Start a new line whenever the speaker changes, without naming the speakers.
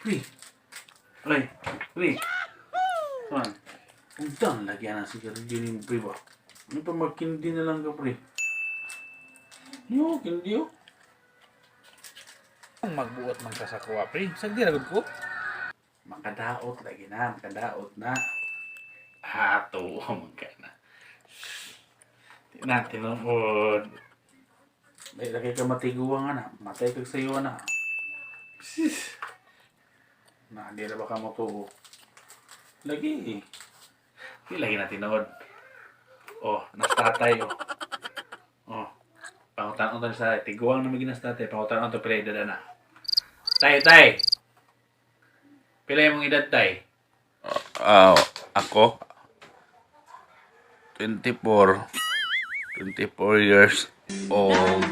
Pre. Pre. Pre. Kuan. Undang lagi anak si Kerja ni pre ba? Ano pa magkindi na lang ka pre? Yo, kindi yo.
Ang magbuot man ka sa kuwa, pre. Sagdi ragod ko.
Makadaot lagi na. Makadaot na. Hato. Magkana. Tinunod. May lagi ka matiguang na. Matay ka sa iyo na. Sis. Na, hindi na baka matuo. Lagi eh. Hindi lagi na tinod. Oh, nastatay oh. Oh. Pangutan ko sa tiguang na maging nastatay. Pangutan ko to pila edad na. Tay. Pila mong edad tay?
Ako 24 years old.